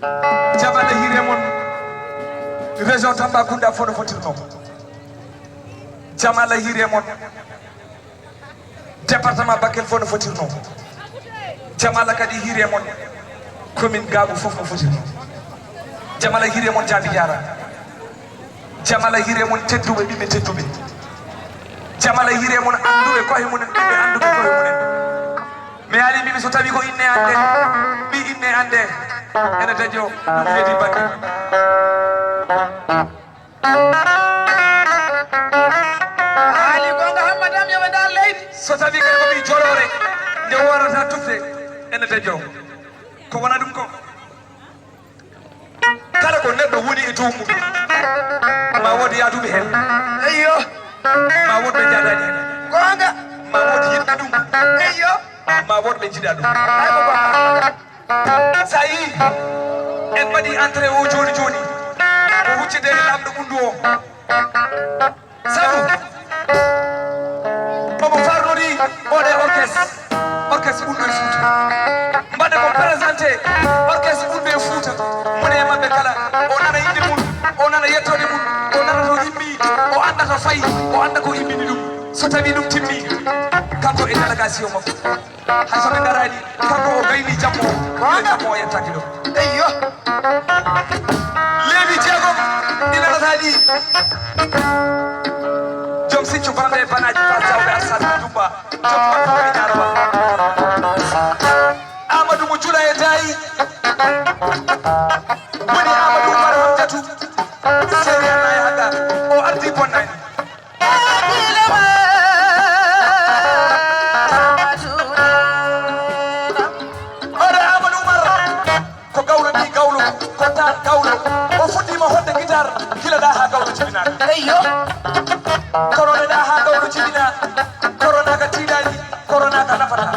Jamala Hiremon région Tambacounda fono fotirno Jamala Hiremon département Bakel fono fotirno Jamala kadi Hiremon commune Gabou fof no fotirno Jamala Hiremon Jaabi Jara Jamala Hiremon tedduɓe ɓiɓɓe tedduɓe Jamala Hiremon anduɓe koye munen ɓiɓɓe anduɓe koye munen mi haali mbimi so tawi ko inne ande ɓi inne ande ene daño ɗum leydi bange haali gonga hammadam yoɓe dal leydi so tawi kadi komi jolore nde worata tufde ene daño ko wona ɗum ko kala ko neɗɗo woni e dow mum ma woodi yaaduɓe hen eyyo ma wonɓe jaadani hen gonga ma woodi yiɗɓe ɗum eyyo ma wonɓe jiɗa ɗum sa yi en mbaɗi entré o joni joni o huccidede lamɗo ɓundu o sabu omo farnori oɗe orchestre ɓurɗo e Fouta mbaɗe mo présenté orchestre ɓurɗo e Fouta mone e mabɓe kala o nana yimɓe mum o nana yettode mum o nana to immi o anda to fayi o anda ko immini ɗum so tawi ɗum timmi kanko e délégation makko hay soɓe garani kanko o gayni jammo jammo o yettaki ɗo eyyo leewi jeegom ina nata ɗi joom siccu bamɓe banaji fa sawɓe arsade jumba joom makko e ñarowa Amadou mo jula e dayi woni Amadou Oumar Hamdiatou séri annayi haga o ardi bonnani gawlo o fuɗɗima hodde guitare hilaɗa ha gawlo jibinaka eyyo koroneɗa ha gawlo jibina koronaka tiiɗani koronaka nafata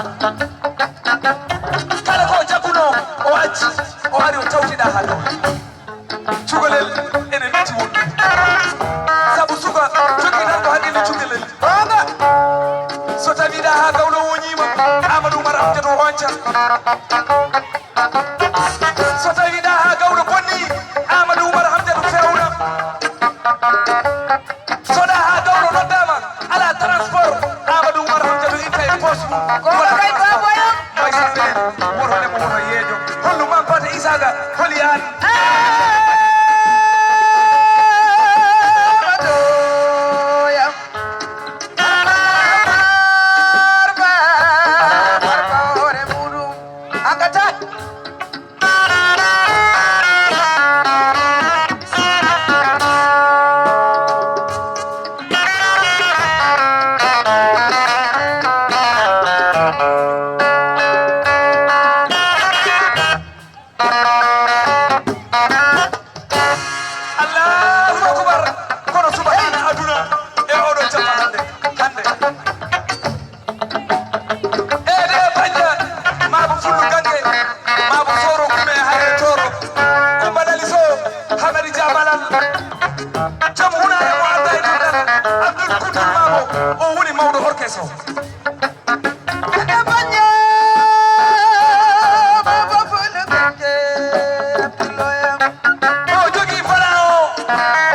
kala ko jagguno o acci o ari o tawtiɗa ha gawlo cukalel ene metti wonɗum saabu suka jogui tan ko haqqille cukalel oga so tawiɗa ha gawlo woñima Amadou Oumar Hamdiatou o onca so tawiɗa ha gawlo bonni Amadou Oumar Hamdiatou fewna soɗa ha gawlo noddama ala transport Amadou Oumar Hamdiatou itta e poche mum kay baboya may sambe woto nemo woto yeejo hollu mam Pate Isaga holi an o woni mawɗo orchestre o jogui fala o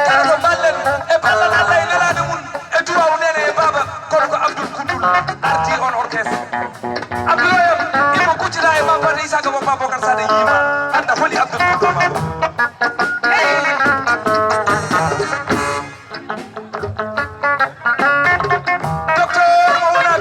kala ko ballen e ballal Allah e nelaɗo mum e duwaw nene e baba kono ko Abdoul Koundoul arti on orchestre Abdoulaye imo kuccita e mam Pate Isaga mo Babacar Sade yima anda holi Abdoul Koundoul mabo docteur mo wona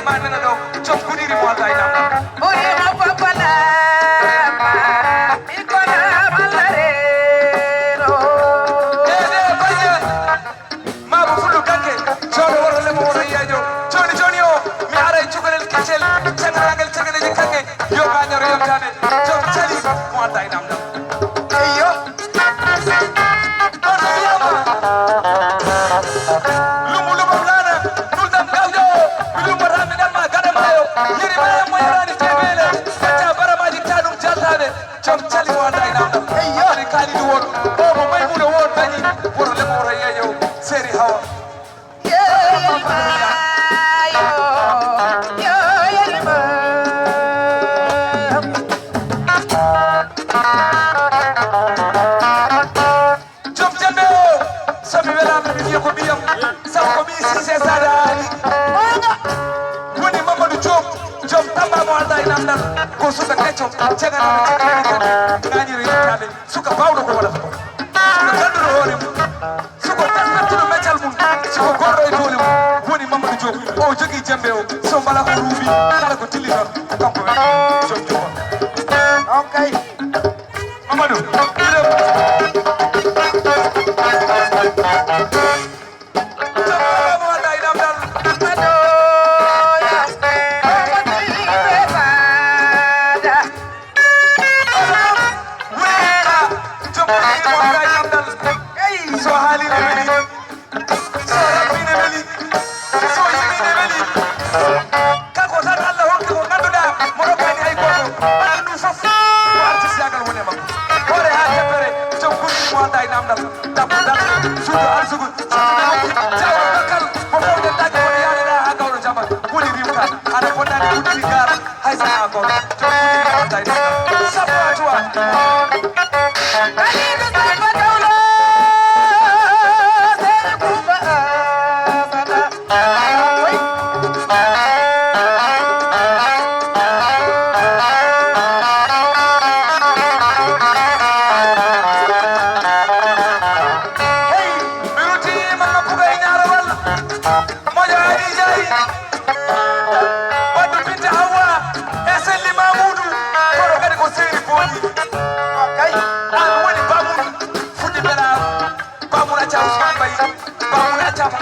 mana na do jom kudiri mo tay nam Oye mo papala ikona malarero ede banya ma bu fulu kanke jodo woro le mo woro yajo joni o mi ara jugalel kecel cenangal cegale de kanke yo gañor yo tane jom cali mo tay nam eyo lumu blana dul dam gawjo lumu ramidan ma gadamayo yiri ma mo yarani tebele ta baramaji tanum jaltade jom cali mo tay nam eyo ni kali du won o mo may mu do won bani woro le mo woro yajo seri hawa ko suka kecho cega na ngani ritade suka bawdo ko wala ko suka gandu hore mu suka tasatu metal mu suka gorro e tole mu woni Mamadou Diop o jogi jembe o so bala ko rubi kala ko tilli non kanko Diop Diop okay Mamadou so hali ne beli so rabbi ne beli so yimi ne beli kako tan Allah hokki ko ganduda mo rokkani ay goto andu fof ko artiste yagal woni makko hore ha tepere jom kurdi mo anda e namdal dabbo dal suudu arsugo jawo bakkal mo fawde dagge woni yaade da ha gawdo jama woni rimka ana fondani kudiri gar hay sa ha ko jom kurdi mo anda e namdal sabba tuwa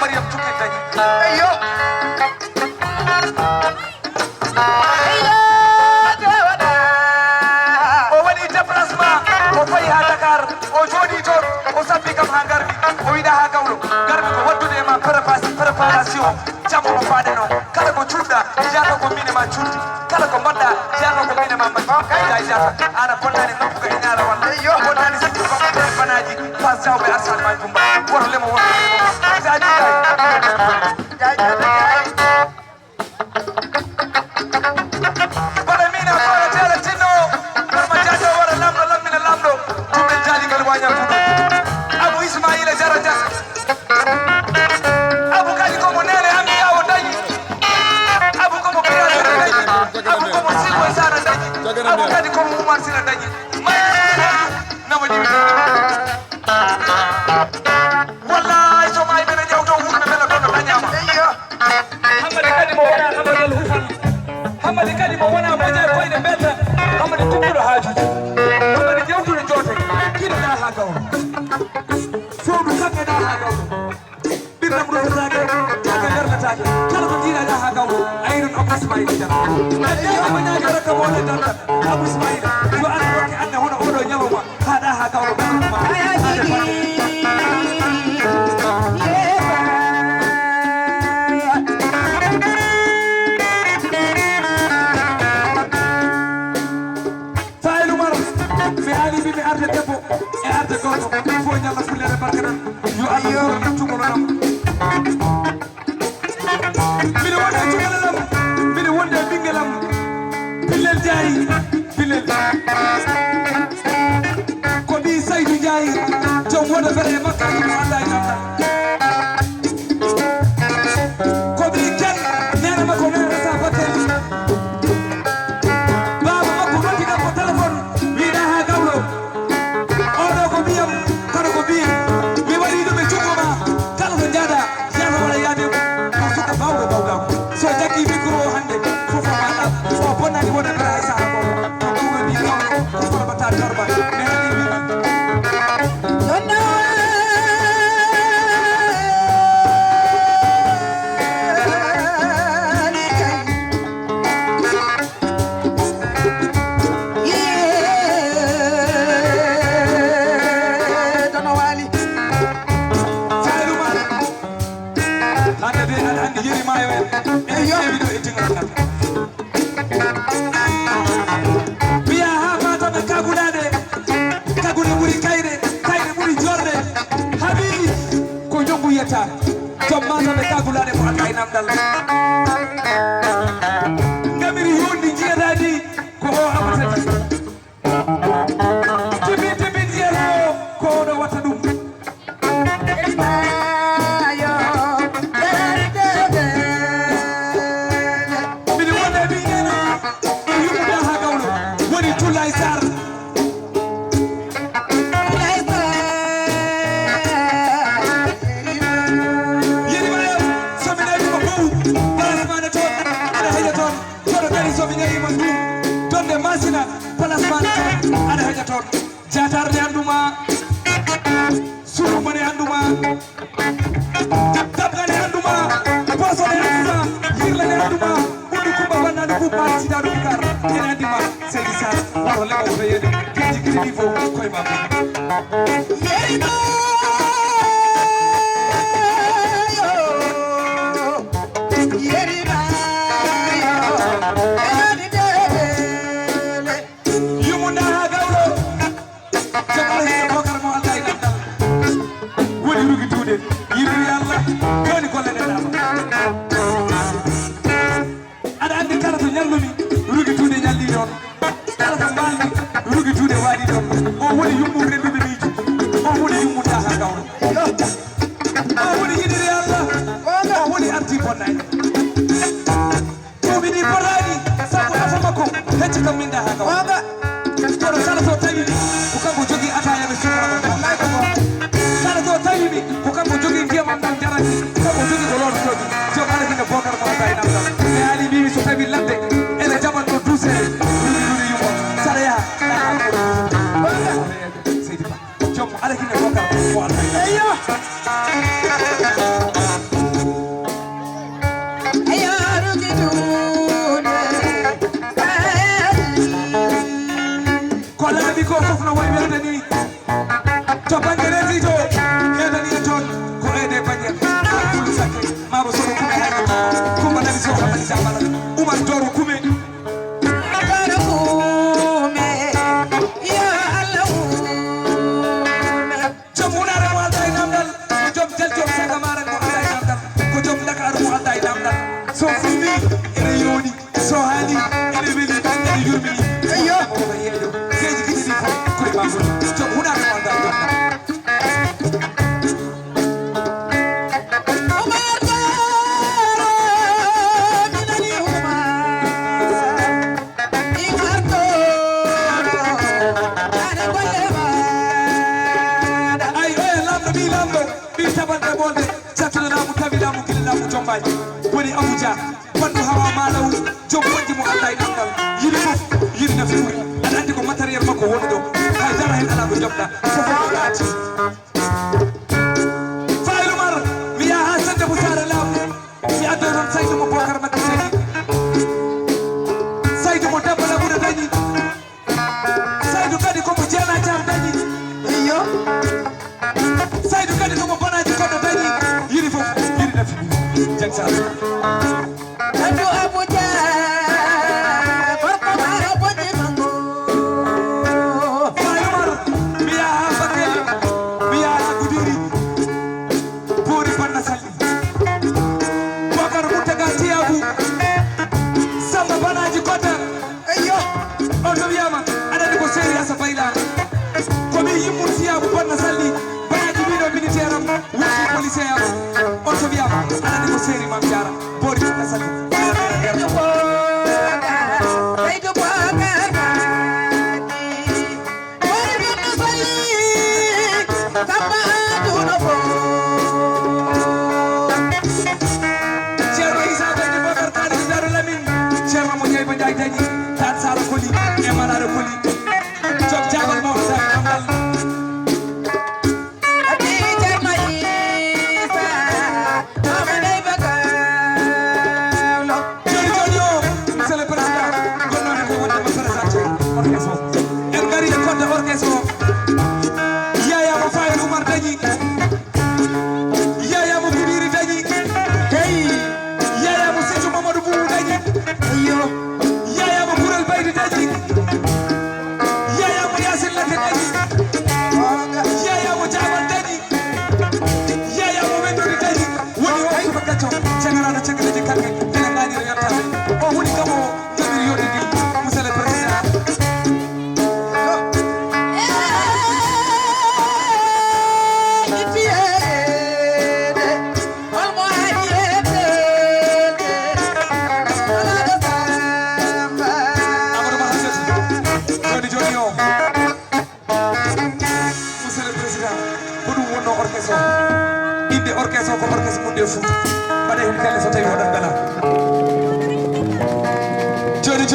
Mariam tukki dañi eyo o wadi déplacement o fayi ha Dakar o jodi ton o sabbi kam ha garbi o wiida ha gawlo garbi ko waddude ma préparation jammo o faade no kala ko cuɗɗa jata ko minema cuɗɗi kala ko mbaɗɗa jata ko minema mbaɗɗa jata ana bonnani nokkuga e ñaara walla bonnani sikki ko banaji fas jawɓe arsal ma jumba woto lemo won jaji bana mina fara tela tinno barma jajo wara lamɗo lammina lamɗo jumɓe jaaligal wañal fuɗo Abou Ismaïla Jara Dias Abou kadi komo nene ami yawo dañi Abou komo piyade dañi Abou komo silmo sana dañi Abou kadi komo Oumar Sila dañi nama jiwi wallahi so may bene jawto wurɓe bela ɗon no dañama hammadi kadi mo wona hamadal hufan hammadi kadi mo wona moƴa koyɗe mbelta hammadi tummuɗo haajuji hammadi jewtude joote kiɗoɗa ha gawro fowɗu kaŋŋeɗa ha gawro ɓirnam rutotake take lerlatake kala ko jiiɗaɗa ha gawro ayi ɗon Abou Ismaïla Jara ade omo ñaagi rakka moɗe darta Abou Ismaïla yo Allah rokke ande hono oɗo ñalowma haɗa ha gawro ɓeɗuma mi arde debbo e arde goto fo ñalla fullere barke nan yo Allah yoram cukalonam mbiɗa wonde cukalalam mbiɗa wonde ɓinguelam pillel jaayi pillel ko ɗi Saydou Ndiaye joom woda fere e makkaji mo anda e namda ko ɗi ken nene makko nene sa fatel baba makko noddidam ko téléphone wiɗa ha gawlo oɗo ko mbiyam kono ko mbiyi mi waɗi ɗum e jungo ma kala ko jaada yata waɗa yaade ko suka bawɗo bawɗako so jaggi micro ñayima ɗum donde masina placement aɗa heƴa toon jatarde anduma surumane anduma dabgane anduma posone anduma hirlane anduma ɓuɗɗu kumba bannade kubbani sidaɗo bikar ene andima seydi sas woto leɓa woto yede keji kiri ni fof koye ma yerima woni Abuja bandu hawa malaw jom wonji mo anda e dandal yiri fof yiri na fi aɗa andi ko matériel makko woni ɗo hay dara hen ala ko jobɗa fof ko laati Faylumar mi yaha ha sande mo sare laamu mi addo ɗon Saydou mo Bocar Makki Seydi Saydou mo Dabba Labuda dañi Saydou kadi komo Jeena Jam dañi iyo Saydou kadi komo Bonaji Koɗo dañi yiri fof yiri na fi Jagsa Abu Abuja Korko Mara Boji Mango Faylumar Biya Bakel Biya Gudiri Puri Panna Salli Bocar Mutaga Tiabu Samba Banaji Kota Ayo On to wiyama aɗa ko seri asa fayla komi yimmum Tiabu Panna Salli Banaji ɓiɗo militaire am wuti policier am on to wiyama aɗa ko seri Mam Diara Bori Panna Salli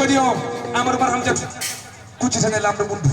joni o Amadou Barham Diatou kuccitane lamɗo ɓundu